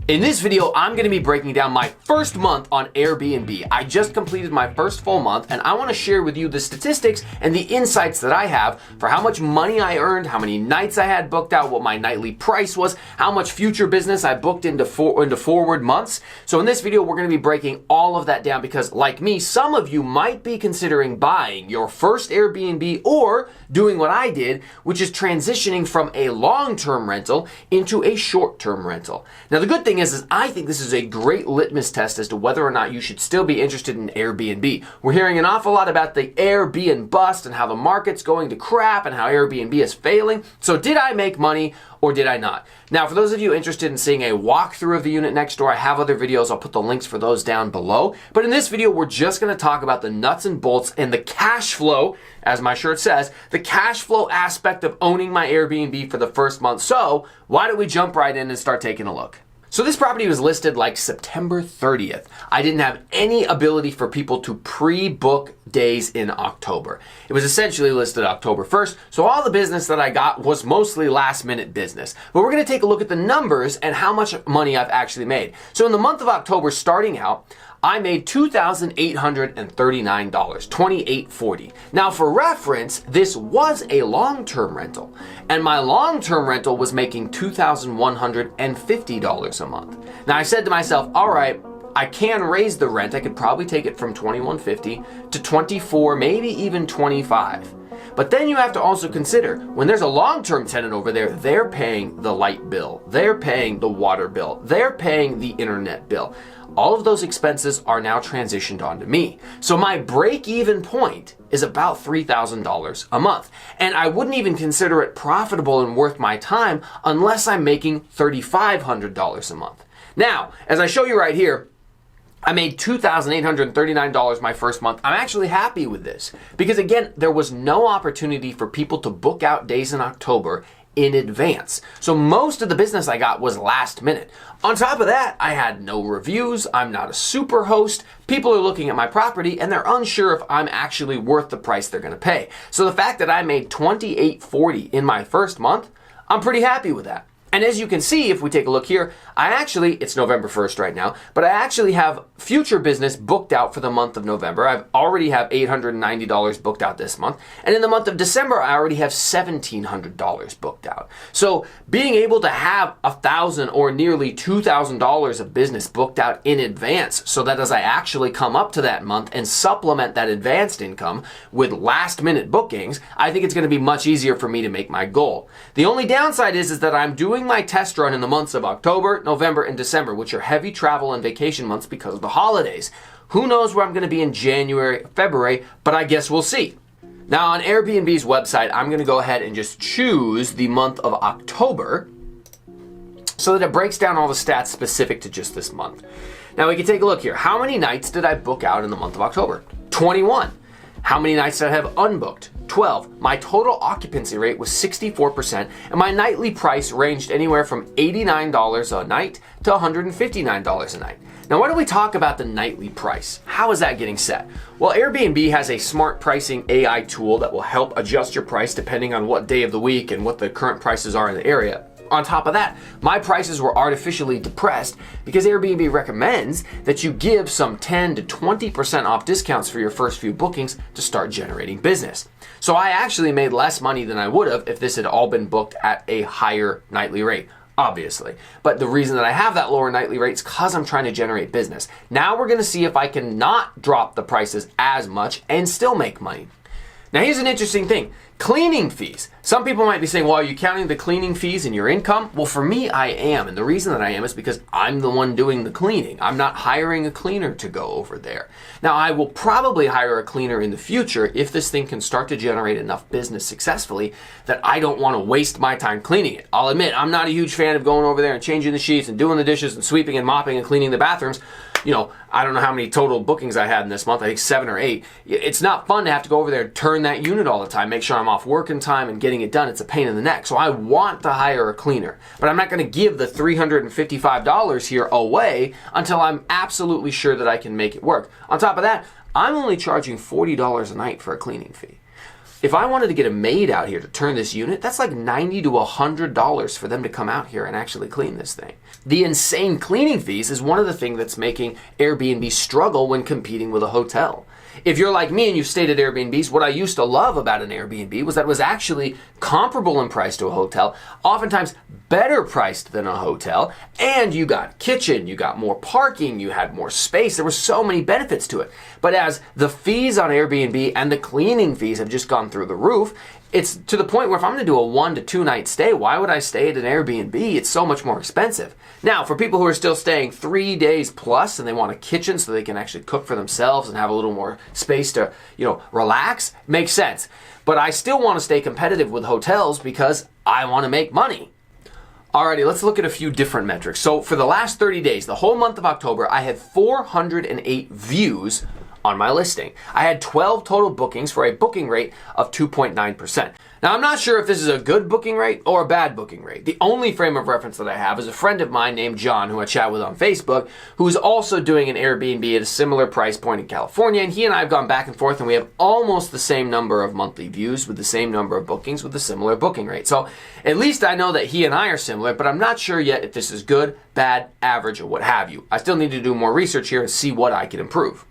In this video, I'm going to be breaking down my first month on Airbnb. I just completed my first full month, and I want to share with you the statistics and the insights that I have for how much money I earned, how many nights I had booked out, what my nightly price was, how much future business I booked into forward months. So in this video, we're going to be breaking all of that down because, like me, some of you might be considering buying your first Airbnb or doing what I did, which is transitioning from a long-term rental into a short-term rental. Now, the good thing is I think this is a great litmus test as to whether or not you should still be interested in Airbnb. We're hearing an awful lot about the Airbnb bust and how the market's going to crap and how Airbnb is failing. So did I make money or did I not? Now, for those of you interested in seeing a walkthrough of the unit next door, I have other videos. I'll put the links for those down below. But in this video, we're just going to talk about the nuts and bolts and the cash flow, as my shirt says, the cash flow aspect of owning my Airbnb for the first month. So why don't we jump right in and start taking a look? So this property was listed like September 30th. I didn't have any ability for people to pre-book days in October. It was essentially listed October 1st, so all the business that I got was mostly last minute business. But we're gonna take a look at the numbers and how much money I've actually made. So in the month of October, starting out, I made $2,839, $2,840. Now for reference, this was a long-term rental, and my long-term rental was making $2,150 a month. Now I said to myself, all right, I can raise the rent. I could probably take it from $2,150 to $2,400, maybe even $2,500. But then you have to also consider when there's a long-term tenant over there, they're paying the light bill, they're paying the water bill, they're paying the internet bill. All of those expenses are now transitioned onto me. So my break-even point is about $3,000 a month. And I wouldn't even consider it profitable and worth my time unless I'm making $3,500 a month. Now, as I show you right here, I made $2,839 my first month. I'm actually happy with this because, again, there was no opportunity for people to book out days in October in advance. So most of the business I got was last minute. On top of that, I had no reviews. I'm not a Superhost. People are looking at my property and they're unsure if I'm actually worth the price they're gonna pay. So the fact that I made $2,840 in my first month, I'm pretty happy with that. And as you can see, if we take a look here, it's November 1st right now, but I actually have future business booked out for the month of November. I already have $890 booked out this month. And in the month of December, I already have $1,700 booked out. So being able to have $1,000 or nearly $2,000 of business booked out in advance so that as I actually come up to that month and supplement that advanced income with last minute bookings, I think it's gonna be much easier for me to make my goal. The only downside is that I'm doing my test run in the months of October, November, and December, which are heavy travel and vacation months because of the holidays. Who knows where I'm going to be in January, February, but I guess we'll see. Now on Airbnb's website, I'm going to go ahead and just choose the month of October so that it breaks down all the stats specific to just this month. Now we can take a look here. How many nights did I book out in the month of October? 21. How many nights did I have unbooked? 12. My total occupancy rate was 64%, and my nightly price ranged anywhere from $89 a night to $159 a night. Now, why don't we talk about the nightly price? How is that getting set? Well, Airbnb has a smart pricing AI tool that will help adjust your price depending on what day of the week and what the current prices are in the area. On top of that, my prices were artificially depressed because Airbnb recommends that you give some 10 to 20% off discounts for your first few bookings to start generating business. So I actually made less money than I would have if this had all been booked at a higher nightly rate, obviously. But the reason that I have that lower nightly rate is because I'm trying to generate business. Now we're gonna see if I can not drop the prices as much and still make money. Now here's an interesting thing. Cleaning fees. Some people might be saying, well, are you counting the cleaning fees in your income? Well, for me, I am. And the reason that I am is because I'm the one doing the cleaning. I'm not hiring a cleaner to go over there. Now, I will probably hire a cleaner in the future if this thing can start to generate enough business successfully that I don't want to waste my time cleaning it. I'll admit, I'm not a huge fan of going over there and changing the sheets and doing the dishes and sweeping and mopping and cleaning the bathrooms. You know, I don't know how many total bookings I had in this month. I think 7 or 8. It's not fun to have to go over there and turn that unit all the time, make sure I'm off work in time and getting it done. It's a pain in the neck. So I want to hire a cleaner, but I'm not going to give the $355 here away until I'm absolutely sure that I can make it work. On top of that, I'm only charging $40 a night for a cleaning fee. if I wanted to get a maid out here to turn this unit, that's like $90 to $100 for them to come out here and actually clean this thing. The insane cleaning fees is one of the things that's making Airbnb struggle when competing with a hotel. If you're like me and you've stayed at Airbnbs, what I used to love about an Airbnb was that it was actually comparable in price to a hotel, oftentimes better priced than a hotel, and you got kitchen, you got more parking, you had more space. There were so many benefits to it. But as the fees on Airbnb and the cleaning fees have just gone through the roof, it's to the point where if I'm going to do a 1 to 2 night stay, why would I stay at an Airbnb? It's so much more expensive. Now, for people who are still staying 3 days plus and they want a kitchen so they can actually cook for themselves and have a little more space to, relax, makes sense. But I still want to stay competitive with hotels because I want to make money. Alrighty, let's look at a few different metrics. So for the last 30 days, the whole month of October, I had 408 views on my listing. I had 12 total bookings for a booking rate of 2.9%. Now, I'm not sure if this is a good booking rate or a bad booking rate. The only frame of reference that I have is a friend of mine named John, who I chat with on Facebook, who's also doing an Airbnb at a similar price point in California, and he and I have gone back and forth, and we have almost the same number of monthly views with the same number of bookings with a similar booking rate. So at least I know that he and I are similar, but I'm not sure yet if this is good, bad, average, or what have you. I still need to do more research here and see what I can improve.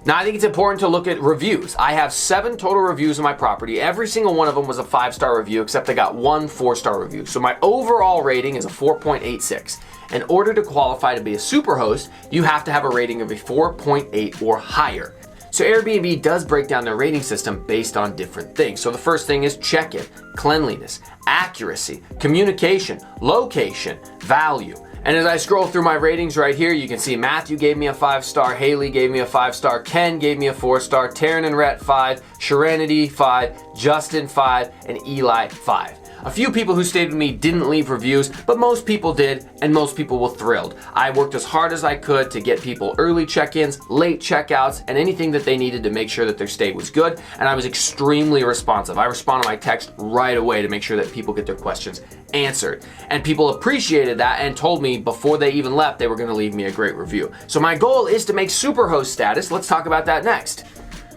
Now, I think it's important to look at reviews. I have 7 total reviews on my property. Every single one of them was a 5-star review, except I got 1 4-star review. So my overall rating is a 4.86. In order to qualify to be a Superhost, you have to have a rating of a 4.8 or higher. So Airbnb does break down their rating system based on different things. So the first thing is check-in, cleanliness, accuracy, communication, location, value. And as I scroll through my ratings right here, you can see Matthew gave me a 5-star, Haley gave me a 5-star, Ken gave me a 4-star, Taryn and Rhett 5, Sharanity 5, Justin 5, and Eli 5. A few people who stayed with me didn't leave reviews, but most people did, and most people were thrilled. I worked as hard as I could to get people early check-ins, late checkouts, and anything that they needed to make sure that their stay was good, and I was extremely responsive. I respond to my text right away to make sure that people get their questions answered. And people appreciated that and told me before they even left they were going to leave me a great review. So my goal is to make Superhost status. Let's talk about that next.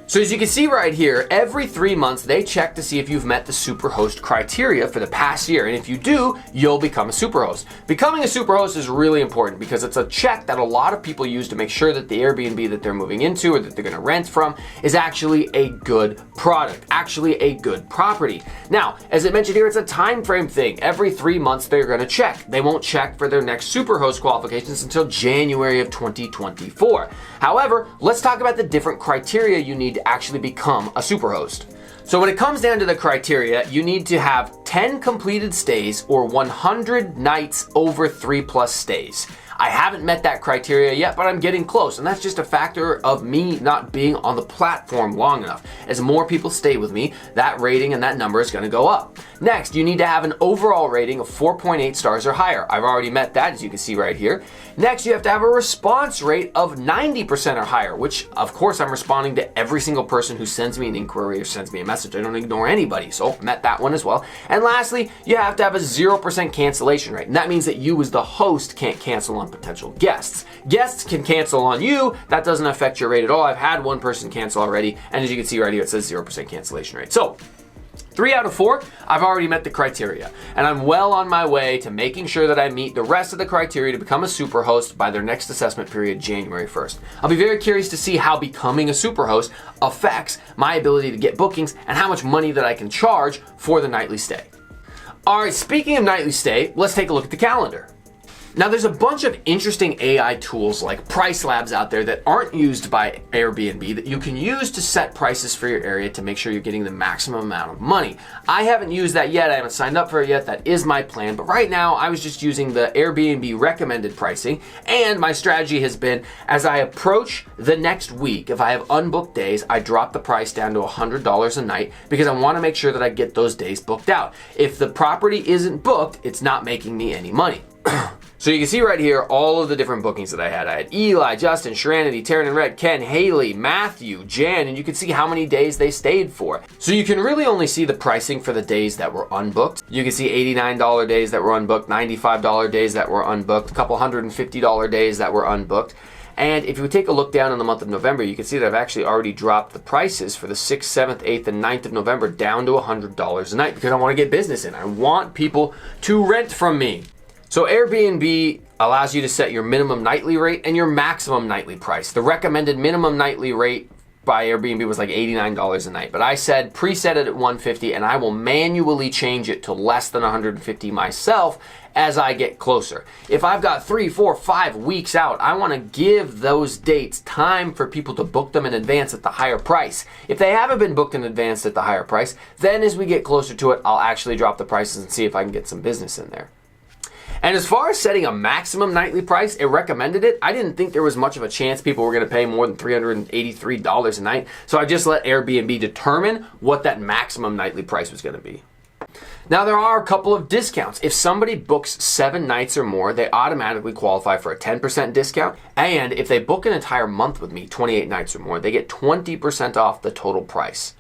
So as you can see right here, every 3 months they check to see if you've met the Superhost criteria for the past year, and if you do, you'll become a Superhost. Becoming a Superhost is really important because it's a check that a lot of people use to make sure that the Airbnb that they're moving into or that they're going to rent from is actually a good product, actually a good property. Now, as I mentioned here, it's a time frame thing. Every 3 months they're going to check. They won't check for their next Superhost qualifications until January of 2024. However, let's talk about the different criteria you need to actually become a Superhost. So when it comes down to the criteria, you need to have 10 completed stays or 100 nights over 3+ stays. I haven't met that criteria yet, but I'm getting close, and that's just a factor of me not being on the platform long enough. As more people stay with me, that rating and that number is going to go up. Next, you need to have an overall rating of 4.8 stars or higher. I've already met that, as you can see right here. Next, you have to have a response rate of 90% or higher, which of course I'm responding to every single person who sends me an inquiry or sends me a message. I don't ignore anybody, so met that one as well. And lastly, you have to have a 0% cancellation rate, and that means that you as the host can't cancel on potential guests. Guests can cancel on you. That doesn't affect your rate at all. I've had one person cancel already, and as you can see right here, it says 0% cancellation rate. So 3 out of 4, I've already met the criteria, and I'm well on my way to making sure that I meet the rest of the criteria to become a Superhost by their next assessment period, January 1st. I'll be very curious to see how becoming a Superhost affects my ability to get bookings and how much money that I can charge for the nightly stay. All right, speaking of nightly stay, let's take a look at the calendar. Now, there's a bunch of interesting AI tools like Price Labs out there that aren't used by Airbnb that you can use to set prices for your area to make sure you're getting the maximum amount of money. I haven't used that yet. I haven't signed up for it yet. That is my plan. But right now, I was just using the Airbnb recommended pricing. And my strategy has been, as I approach the next week, if I have unbooked days, I drop the price down to $100 a night because I want to make sure that I get those days booked out. If the property isn't booked, it's not making me any money. So you can see right here all of the different bookings that I had. I had Eli, Justin, Sharanity, Taryn and Red, Ken, Haley, Matthew, Jan, and you can see how many days they stayed for. So you can really only see the pricing for the days that were unbooked. You can see $89 days that were unbooked, $95 days that were unbooked, a couple $150 days that were unbooked. And if you take a look down in the month of November, you can see that I've actually already dropped the prices for the 6th, 7th, 8th, and 9th of November down to $100 a night because I want to get business in. I want people to rent from me. So Airbnb allows you to set your minimum nightly rate and your maximum nightly price. The recommended minimum nightly rate by Airbnb was like $89 a night, but I said preset it at $150 and I will manually change it to less than $150 myself as I get closer. If I've got 3, 4, 5 weeks out, I want to give those dates time for people to book them in advance at the higher price. If they haven't been booked in advance at the higher price, then as we get closer to it, I'll actually drop the prices and see if I can get some business in there. And as far as setting a maximum nightly price, it recommended it. I didn't think there was much of a chance people were going to pay more than $383 a night, so I just let Airbnb determine what that maximum nightly price was going to be. Now, there are a couple of discounts. If somebody books 7 nights or more, they automatically qualify for a 10% discount. And if they book an entire month with me, 28 nights or more, they get 20% off the total price.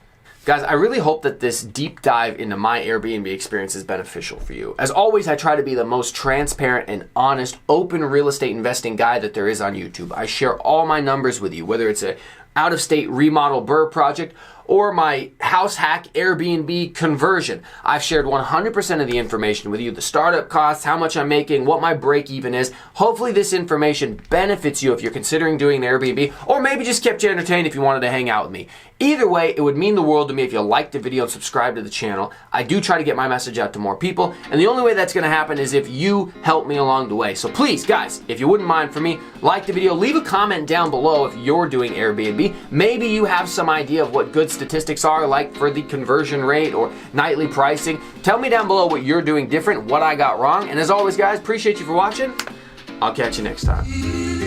Guys, I really hope that this deep dive into my Airbnb experience is beneficial for you. As always, I try to be the most transparent and honest, open real estate investing guy that there is on YouTube. I share all my numbers with you, whether it's a out-of-state remodel BRRRR project or my house hack Airbnb conversion. I've shared 100% of the information with you, the startup costs, how much I'm making, what my break even is. Hopefully this information benefits you if you're considering doing an Airbnb, or maybe just kept you entertained if you wanted to hang out with me. Either way, it would mean the world to me if you liked the video and subscribe to the channel. I do try to get my message out to more people, and the only way that's gonna happen is if you help me along the way. So please, guys, if you wouldn't mind for me, like the video, leave a comment down below if you're doing Airbnb. Maybe you have some idea of what good statistics are like for the conversion rate or nightly pricing. Tell me down below what you're doing different, what I got wrong. And as always, guys, appreciate you for watching. I'll catch you next time.